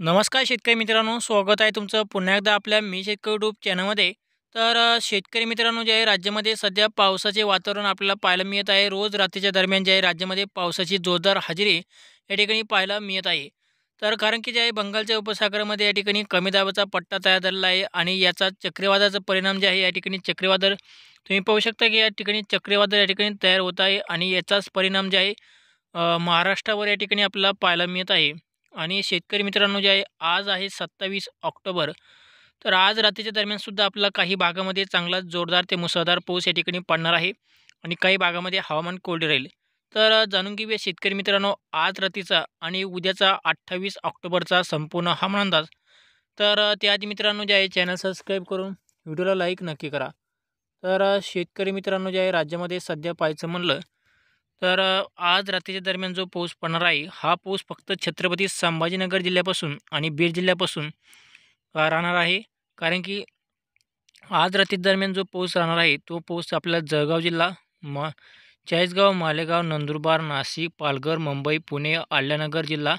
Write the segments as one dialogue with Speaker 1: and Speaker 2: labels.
Speaker 1: नमस्कार शेतकरी मित्रांनो, स्वागत आहे तुमचं पुन्हा एकदा आपल्या मी शेतकरी यूट्यूब चॅनलमध्ये. शेतकरी मित्रांनो, जे आहे राज्यामध्ये सध्या पावसाचे वातावरण आपल्याला पाहायला मिळत आहे. रोज रात्रीच्या दरम्यान जे आहे राज्यामध्ये पावसाची जोरदार हजेरी या ठिकाणी पाहायला मिळत आहे. तर कारण की जे आहे बंगालच्या उपसागरामध्ये या ठिकाणी कमी दाबाचा पट्टा तयार झालेला आहे आणि याचा चक्रीवादळाचा परिणाम जे आहे या ठिकाणी चक्रीवादळ तुम्ही पाहू शकता की या ठिकाणी चक्रीवादळ या ठिकाणी तयार होत आहे आणि याचाच परिणाम जे आहे महाराष्ट्रावर या ठिकाणी आपल्याला पाहायला मिळत आहे. आणि शेतकरी मित्रांनो, जे आहे आज आहे 27 ऑक्टोबर. तर आज रात्रीच्या दरम्यान सुद्धा आपल्याला काही भागामध्ये चांगला जोरदार ते मुसळधार पाऊस या ठिकाणी पडणार आहे आणि काही भागामध्ये हवामान कोरडे राहील. जाणून घेऊया शेतकरी मित्रांनो आज रात्रीचा आणि उद्याचा 28 ऑक्टोबरचा संपूर्ण हवामान अंदाज. त्याआधी मित्रांनो, जे आहे चॅनल सबस्क्राईब करून व्हिडिओला लाईक नक्की करा. शेतकरी मित्रांनो, जे आहे राज्यामध्ये सध्या पाहायचं म्हणलं आज रात्रीच्या दरम्यान जो पाऊस पडणार आहे, हा पाऊस फक्त छत्रपती संभाजीनगर जिल्ह्यापासून आणि बीड जिल्ह्यापासून राहणार आहे. कारण की आज रात्री दरम्यान जो पाऊस राहणार आहे, तो पाऊस आपल्याला जळगाव जिल्हा, चाळीसगाव, मालेगाव, नंदुरबार, नाशिक, पालघर, मुंबई, पुणे, अहिल्यानगर जिल्हा,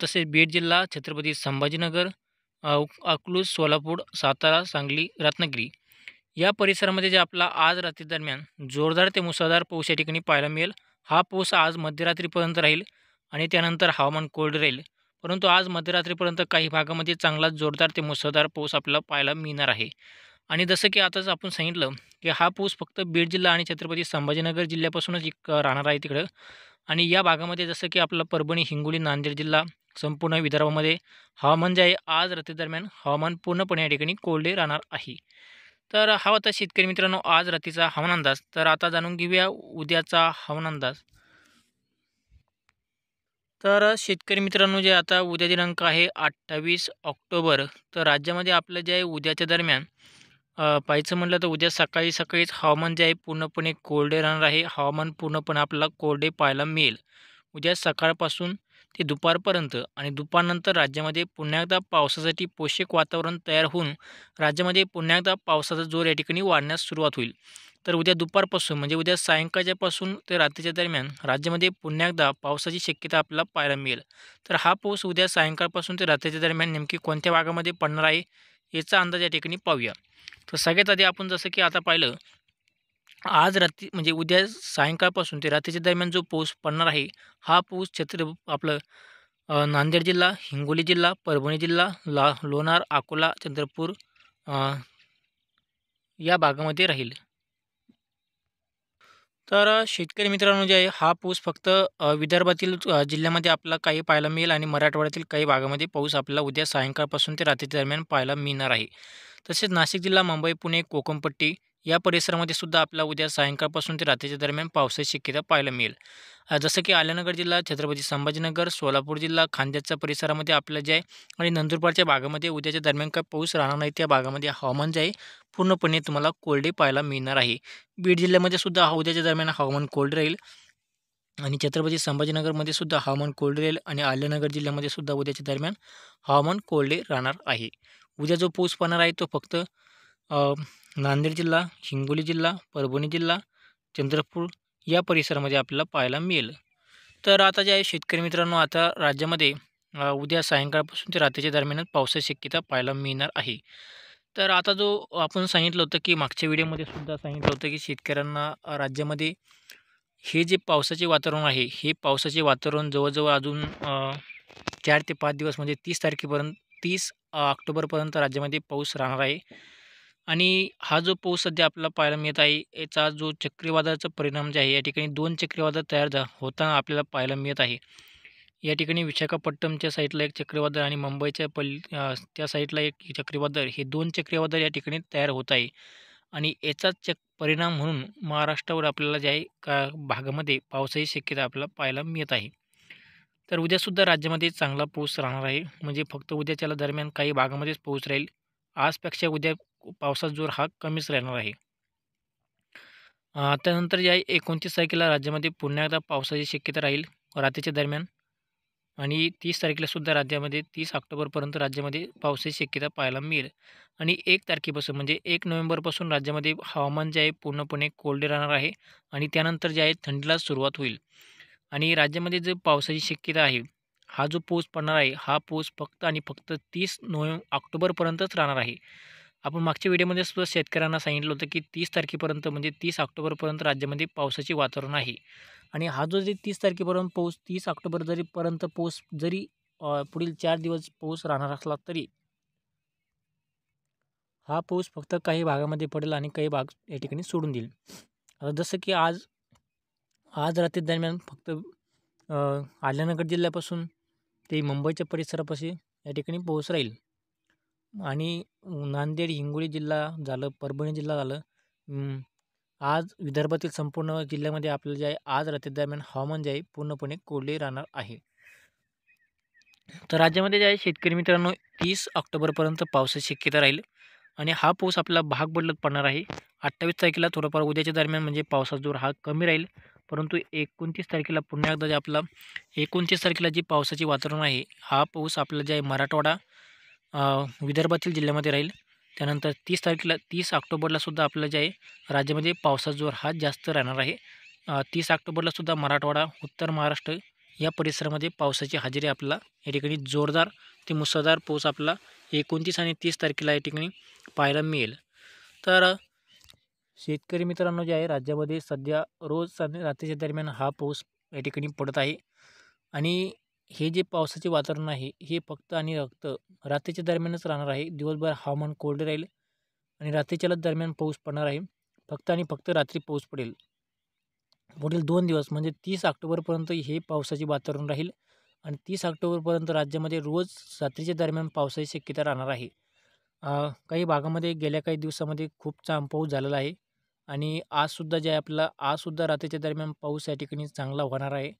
Speaker 1: तसेच बीड जिल्हा, छत्रपती संभाजीनगर, अकलूज, सोलापूर, सातारा, सांगली, रत्नागिरी या परिसरामध्ये जे आपला आज रात्री दरम्यान जोरदार ते मुसळधार पाऊस या ठिकाणी पाहायला मिळेल. हा पाऊस आज मध्यरात्रीपर्यंत राहील आणि त्यानंतर हवामान कोरडे राहील. परंतु आज मध्यरात्रीपर्यंत काही भागामध्ये चांगला जोरदार ते मुसळधार पाऊस आपल्याला पाहायला मिळणार आहे. आणि जसं की आताच आपण सांगितलं की हा पाऊस फक्त बीड जिल्हा आणि छत्रपती संभाजीनगर जिल्ह्यापासूनच राहणार आहे तिकडं. आणि या भागामध्ये जसं की आपलं परभणी, हिंगोली, नांदेड जिल्हा, संपूर्ण विदर्भामध्ये हवामान जे आहे आज रात्री दरम्यान हवामान पूर्णपणे या ठिकाणी कोरडे राहणार आहे. हा होता शेतकरी मित्रांनो आज रात्रीचा हवामान अंदाज. तर आता जाणून घेऊया उद्याचा हवामान अंदाज. शेतकरी मित्रांनो, जे आता उद्या दिनांक आहे 28 ऑक्टोबर. तर राज्यामध्ये आपलं जे आहे उद्याच्या दरम्यान पाहायचं म्हटलं तर उद्या सकाळी सकाळीच हवामान जे आहे पूर्णपणे कोरडे राहणार आहे. हवामान पूर्णपणे आपल्याला कोरडे पाहायला मिळेल उद्या सकाळपासून ते दुपारपर्यंत. आणि दुपारनंतर राज्यामध्ये पुन्हा एकदा पावसासाठी पोषक वातावरण तयार होऊन राज्यामध्ये पुन्हा एकदा पावसाचा जोर या ठिकाणी वाढण्यास सुरुवात होईल. तर उद्या दुपारपासून म्हणजे उद्या सायंकाळच्यापासून ते रात्रीच्या दरम्यान राज्यामध्ये पुन्हा एकदा पावसाची शक्यता आपल्याला पाहायला मिळेल. तर हा पाऊस उद्या सायंकाळपासून ते रात्रीच्या दरम्यान नेमकी कोणत्या भागामध्ये पडणार आहे याचा अंदाज या ठिकाणी पाहूया. तर सगळ्यात आधी आपण जसं की आता पाहिलं, आज रात्री म्हणजे उद्या सायंकाळपासून ते रात्रीच्या दरम्यान जो पाऊस पडणार आहे, हा पाऊस आपलं नांदेड जिल्हा, हिंगोली जिल्हा, परभणी जिल्हा, लोणार, अकोला, चंद्रपूर या भागामध्ये राहील. शेतकरी मित्रांनो, जे आहे हा पाऊस फक्त विदर्भातील जिल्ह्यामध्ये आपल्याला काही पाहायला मिळेल आणि मराठवाड्यातील काही भागामध्ये पाऊस आपल्याला उद्या सायंकाळपासून ते रात्रीच्या दरम्यान पाहायला मिळणार आहे. तसेच नाशिक जिल्हा, मुंबई, पुणे, कोकणपट्टी या परिसरामध्ये सुद्धा आपल्याला उद्या सायंकाळपासून ते रात्रीच्या दरम्यान पावसाची शक्यता पाहायला मिळेल. जसं की अहिल्यानगर जिल्हा, छत्रपती संभाजीनगर, सोलापूर जिल्हा, खान्देशच्या परिसरामध्ये आपलं जे आहे आणि नंदुरबारच्या भागामध्ये उद्याच्या दरम्यान काही पाऊस राहणार नाही. त्या भागामध्ये हवामान जे आहे पूर्णपणे तुम्हाला कोरडे पाहायला मिळणार आहे. बीड जिल्ह्यामध्ये सुद्धा उद्याच्या दरम्यान हवामान कोल्ड राहील आणि छत्रपती संभाजीनगरमध्ये सुद्धा हवामान कोल्ड राहील आणि अहिल्यानगर जिल्ह्यामध्ये सुद्धा उद्याच्या दरम्यान हवामान कोरडे राहणार आहे. उद्या जो पाऊस पडणार आहे तो फक्त नांदेड जिल्हा, हिंगोली जिल्हा, परभणी जिल्हा, चंद्रपूर या परिसरामध्ये आपल्याला पाहायला मिळेल. तर आता जे आहे शेतकरी मित्रांनो, आता राज्यामध्ये उद्या सायंकाळपासून ते रात्रीच्या दरम्यानच पावसाची शक्यता पाहायला मिळणार आहे. तर आता जो आपण सांगितलं होतं की मागच्या व्हिडिओमध्ये सुद्धा सांगितलं होतं की शेतकऱ्यांना राज्यामध्ये हे जे पावसाचे वातावरण आहे, हे पावसाचे वातावरण जवळजवळ अजून 4 ते 5 दिवस म्हणजे 30 तारखेपर्यंत 30 ऑक्टोबरपर्यंत राज्यामध्ये पाऊस राहणार आहे. आणि हा जो पाऊस सध्या आपल्याला पाहायला मिळत आहे, याचा जो चक्रीवादळाचा परिणाम जे आहे, या ठिकाणी 2 चक्रीवादळ तयार होताना आपल्याला पाहायला मिळत आहे. या ठिकाणी विशाखापट्टणमच्या साईडला एक चक्रीवादळ आणि मुंबईच्या त्या साईडला एक चक्रीवादळ, हे 2 चक्रीवादळ या ठिकाणी तयार होत आहे. आणि याचाच परिणाम म्हणून महाराष्ट्रावर आपल्याला जे आहे का भागामध्ये पावसाची शक्यता आपल्याला पाहायला मिळत आहे. तर उद्यासुद्धा राज्यामध्ये चांगला पाऊस राहणार आहे. म्हणजे फक्त उद्याच्याला दरम्यान काही भागामध्येच पाऊस राहील. आजपेक्षा उद्या पावसाचा जोर हा कमीच राहणार आहे. त्यानंतर जे आहे 29 तारखेला राज्यामध्ये पुन्हा एकदा पावसाची शक्यता राहील रात्रीच्या दरम्यान. आणि 30 तारखेला सुद्धा राज्यामध्ये 30 ऑक्टोबरपर्यंत राज्यामध्ये पावसाची शक्यता पाहायला मिळेल. आणि 1 तारखेपासून म्हणजे 1 नोव्हेंबरपासून राज्यामध्ये हवामान जे आहे पूर्णपणे कोरडे राहणार आहे आणि त्यानंतर जे आहे थंडीला सुरुवात होईल. आणि राज्यामध्ये जे पावसाची शक्यता आहे हा जो पाऊस पडणार आहे, हा पाऊस फक्त आणि फक्त 30 ऑक्टोबरपर्यंतच राहणार आहे. आपण मागच्या व्हिडिओमध्ये सुद्धा शेतकऱ्यांना सांगितलं होतं, की 30 तारखेपर्यंत म्हणजे 30 ऑक्टोबरपर्यंत राज्यामध्ये पावसाचे वातावरण आहे. आणि हा जो 30 तारखेपर्यंत पाऊस 30 ऑक्टोबर पर्यंत पाऊस जरी पुढील 4 दिवस पाऊस राहणार असला तरी हा पाऊस फक्त काही भागामध्ये पडेल आणि काही भाग या ठिकाणी सोडून देईल. आता जसं की आज आज रात्री दरम्यान फक्त आल्यानगर जिल्ह्यापासून ते मुंबईच्या परिसरापाशी या ठिकाणी पाऊस राहील. आणि नांदेड, हिंगोली जिल्हा झालं, परभणी जिल्हा झालं. आज विदर्भातील संपूर्ण जिल्ह्यामध्ये आपल्याला जे आहे आज रात्री दरम्यान हवामान जे आहे पूर्णपणे कोरडे राहणार आहे. तर राज्यामध्ये जे आहे शेतकरी मित्रांनो 30 ऑक्टोबरपर्यंत पावसाची शक्यता राहील आणि हा पाऊस आपला भाग बदलत पडणार आहे. 28 तारखेला थोडंफार उद्याच्या दरम्यान म्हणजे पावसाचा जोर हा कमी राहील. परंतु 29 तारखेला पुन्हा एकदा जे आपला 29 तारखेला जी पावसाचे वातावरण आहे, हा पाऊस आपला जे आहे मराठवाडा विदर्भातील जिल्ह्यामध्ये राहील. त्यानंतर 30 तारखेला 30 ऑक्टोबरला सुद्धा आपलं जे आहे राज्यामध्ये पावसाचा जोर हा जास्त राहणार आहे. 30 ऑक्टोबरला सुद्धा मराठवाडा, उत्तर महाराष्ट्र या परिसरामध्ये पावसाची हजेरी आपल्याला या ठिकाणी जोरदार ते मुसळधार पाऊस आपला 29 आणि 30 तारखेला या ठिकाणी पाहायला मिळेल. तर शेतकरी मित्रांनो जे आहे राज्यामध्ये सध्या रोज रात्रीच्या दरम्यान हा पाऊस या ठिकाणी पडत आहे आणि हे जे पावसाचे वातावरण आहे हे फक्त आणि फक्त रात्रीच्या दरम्यानच राहणार आहे. दिवसभर हवामान कोरडे राहील आणि रात्रीच्या दरम्यान पाऊस पडणार आहे. फक्त आणि फक्त रात्री पाऊस पडेल. पुढील 2 दिवस म्हणजे 30 ऑक्टोबरपर्यंत हे पावसाचे वातावरण राहील आणि 30 ऑक्टोबरपर्यंत राज्यामध्ये रोज रात्रीच्या दरम्यान पावसाची शक्यता राहणार आहे. काही भागामध्ये गेल्या काही दिवसामध्ये खूप पाऊस झालेला आहे आणि आजसुद्धा जे आहे आपल्याला आजसुद्धा रात्रीच्या दरम्यान पाऊस या ठिकाणी चांगला होणार आहे.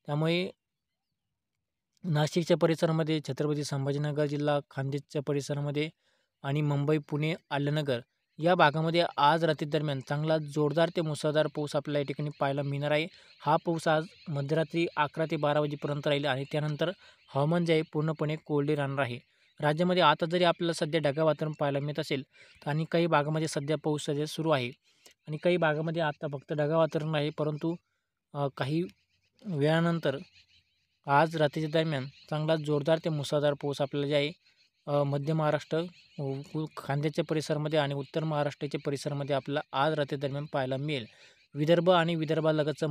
Speaker 1: त्यामुळे नाशिकच्या परिसरामध्ये, छत्रपती संभाजीनगर जिल्हा, खान्देशच्या परिसरामध्ये आणि मुंबई, पुणे, आल्यानगर या भागामध्ये आज रात्री दरम्यान चांगला जोरदार ते मुसळधार पाऊस आपल्याला या ठिकाणी पाहायला मिळणार आहे. हा पाऊस आज मध्यरात्री 11 ते 12 वाजेपर्यंत राहील आणि त्यानंतर हवामान जे आहे पूर्णपणे कोरडे राहणार आहे. राज्यामध्ये आता जरी आपल्याला सध्या ढगाळ वातावरण पाहायला मिळत असेल तर आणि काही भागामध्ये सध्या पाऊस सध्या सुरू आहे आणि काही भागामध्ये आता फक्त ढगाळ वातावरण आहे. परंतु काही वेळानंतर आज रात्रीच्या दरम्यान चांगला जोरदार ते मुसळधार पाऊस आपल्याला जे आहे मध्य महाराष्ट्र, खान्देशच्या परिसरामध्ये आणि उत्तर महाराष्ट्राच्या परिसरामध्ये आपल्याला आज रात्री दरम्यान पाहायला मिळेल. विदर्भ आणि विदर्भालगतचं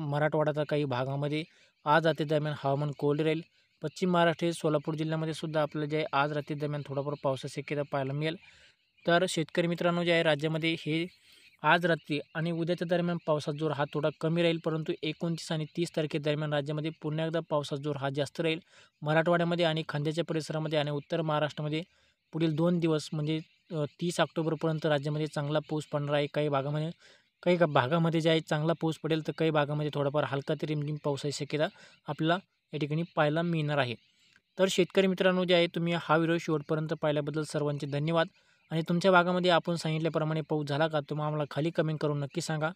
Speaker 1: मराठवाड्याचा काही भागामध्ये आज रात्री दरम्यान हवामान कोरडे राहील. पश्चिम महाराष्ट्र, सोलापूर जिल्ह्यामध्ये सुद्धा आपल्याला जे आहे आज रात्री दरम्यान थोडाफार पावसाची शक्यता पाहायला मिळेल. तर शेतकरी मित्रांनो जे आहे राज्यामध्ये हे आज रात्री आणि उद्याच्या दरम्यान पावसाचा जोर हा थोडा कमी राहील. परंतु 29 आणि 30 तारखेदरम्यान राज्यामध्ये पुन्हा एकदा पावसाचा जोर हा जास्त राहील. मराठवाड्यामध्ये आणि खान्देशच्या परिसरामध्ये आणि उत्तर महाराष्ट्रामध्ये पुढील 2 दिवस म्हणजे 30 ऑक्टोबरपर्यंत राज्यामध्ये चांगला पाऊस पडणार आहे. काही भागामध्ये जे आहे चांगला पाऊस पडेल तर काही भागामध्ये थोडाफार हलका ते रिमझिम पावसाची शक्यता आपल्याला या ठिकाणी पाहायला मिळणार आहे. तर शेतकरी मित्रांनो जे आहे तुम्ही हा व्हिडिओ शेवटपर्यंत पाहिल्याबद्दल सर्वांचे धन्यवाद आणि तुमच्या भागामध्ये आपण सांगितल्याप्रमाणे पाऊस झाला का तुम्ही आम्हाला खाली कमेंट करून नक्की सांगा.